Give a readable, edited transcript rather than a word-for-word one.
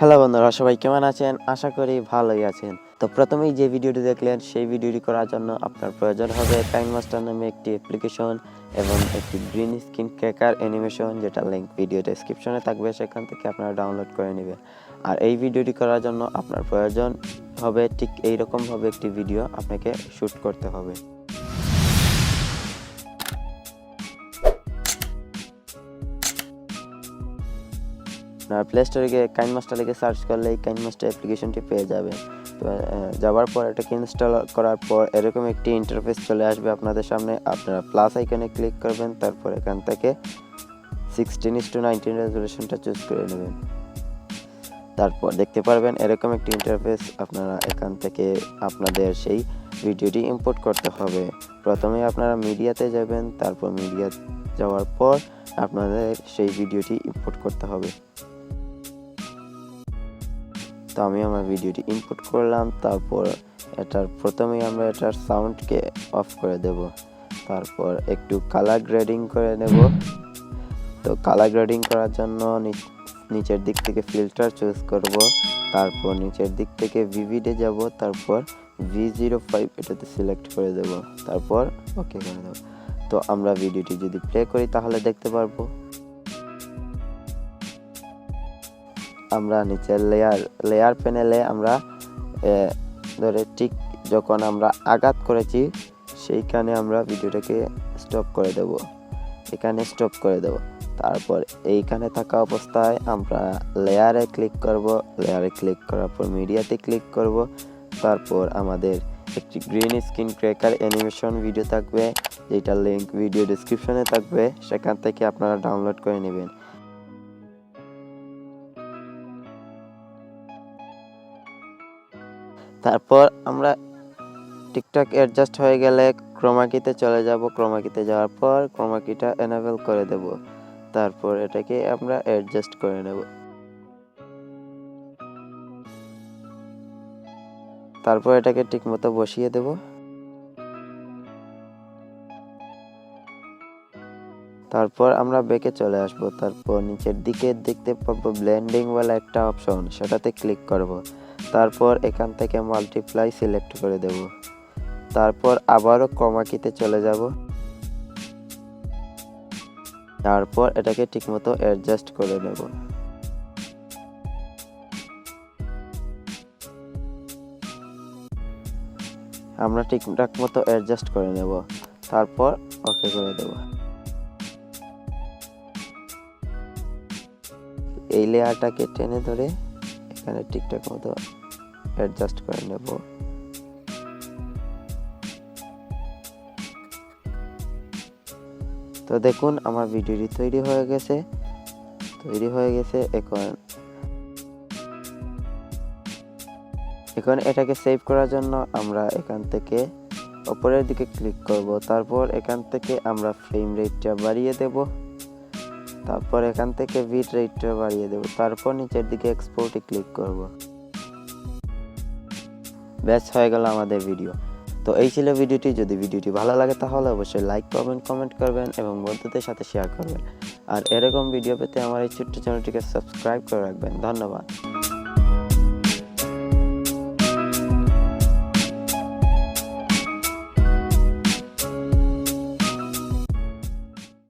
Hello বন্ধুরা, সবাই কেমন আছেন? আশা করি ভালোই আছেন। তো প্রথমেই যে ভিডিওটি দেখলেন সেই ভিডিওটি করার জন্য আপনার প্রয়োজন হবে KineMaster নামে একটি অ্যাপ্লিকেশন এবং একটি গ্রিন স্ক্রিন ক্র্যাকার অ্যানিমেশন, যেটা লিংক ভিডিও ডেসক্রিপশনে থাকবে, সেখান থেকে আপনারা ডাউনলোড করে নেবেন। আর এই ভিডিওটি করার জন্য আপনার প্রয়োজন হবে ঠিক এইরকমভাবে একটি ভিডিও আপনাকে শ্যুট করতে হবে। আপনার প্লে স্টোরে গিয়ে KineMaster লিখে সার্চ করলে এই KineMaster অ্যাপ্লিকেশনটি পেয়ে যাবেন। তো যাওয়ার পর এটাকে ইনস্টল করার পর এরকম একটি ইন্টারফেস চলে আসবে আপনাদের সামনে। আপনারা প্লাস আইকনে ক্লিক করবেন, তারপর এখান থেকে 16:19 রেজলিউশনটা চুজ করে নেবেন। তারপর দেখতে পারবেন এরকম একটি ইন্টারফেস। আপনারা এখান থেকে আপনাদের সেই ভিডিওটি ইম্পোর্ট করতে হবে। প্রথমে আপনারা মিডিয়াতে যাবেন, তারপর মিডিয়া যাওয়ার পর আপনাদের সেই ভিডিওটি ইম্পোর্ট করতে হবে। তো আমি আমার ভিডিওটি ইনপুট করলাম। তারপর প্রথমেই আমরা এটার সাউন্ডকে অফ করে দেব। তারপর একটু কালার গ্রেডিং করে নেব। তো কালার গ্রেডিং করার জন্য নিচের দিক থেকে ফিল্টার চুজ করব। তারপর নিচের দিক থেকে ভিভিডে যাব, তারপর V05 এটাতে সিলেক্ট করে দেব, তারপর ওকে করে দেব। তো আমরা ভিডিওটি যদি প্লে করি তাহলে দেখতে পারবো আমরা নিচের লেয়ার প্যানেলে আমরা ধরে ঠিক যখন আমরা আঘাত করেছি সেইখানে আমরা ভিডিওটাকে স্টপ করে দেব, এখানে স্টপ করে দেব। তারপর এইখানে থাকা অবস্থায় আমরা লেয়ারে ক্লিক করব। লেয়ারে ক্লিক করার পর মিডিয়াতে ক্লিক করব। তারপর আমাদের একটি green screen cracker animation video থাকবে, যেটা লিংক ভিডিও ডেসক্রিপশনে থাকবে, সেখান থেকে আপনারা ডাউনলোড করে নেবেন। তারপর আমরা ঠিকঠাক অ্যাডজাস্ট হয়ে গেলে ক্রোমাকিতে চলে যাব। ক্রোমাকিতে যাওয়ার পর ক্রোমাকিটা এনেবল করে দেব। তারপর এটাকে আমরা অ্যাডজাস্ট করে নেব। তারপর এটাকে ঠিকমতো বসিয়ে দেব। তারপর আমরা ব্যাকে চলে আসব। তারপর নিচের দিকে দেখতে পাবো ব্লেন্ডিং বলে একটা অপশন, সেটাতে ক্লিক করব। তারপর এখান থেকে মাল্টিপ্লাই সিলেক্ট করে দেব। তারপর আবারও ক্রোমাকিতে চলে যাব। তারপর এটাকে ঠিকমতো অ্যাডজাস্ট করে নেব। আমরা ঠিকঠাক মতো অ্যাডজাস্ট করে নেব। তারপর ওকে করে দেব। এই লেয়ারটাকে টেনে ধরে এখানে ঠিকঠাক মতো অ্যাডজাস্ট করে নেব। তো দেখুন আমার ভিডিওটি তৈরি হয়ে গেছে। এখন এটাকে সেভ করার জন্য আমরা এখান থেকে উপরের দিকে ক্লিক করব। তারপর এখান থেকে আমরা ফ্রেম রেটটা বাড়িয়ে দেব। তারপর এখান থেকে বিট রেটটা বাড়িয়ে দেব। তারপর নিচের দিকে এক্সপোর্টে ক্লিক করব। ব্যাস হয়ে গেল আমাদের ভিডিও। তো এই ছিল ভিডিওটি। যদি ভিডিওটি ভালো লাগে তাহলে অবশ্যই লাইক করবেন, কমেন্ট করবেন এবং বন্ধুদের সাথে শেয়ার করবেন। আর এরকম ভিডিও পেতে আমার এই ছোট্ট চ্যানেলটিকে সাবস্ক্রাইব করে রাখবেন। ধন্যবাদ।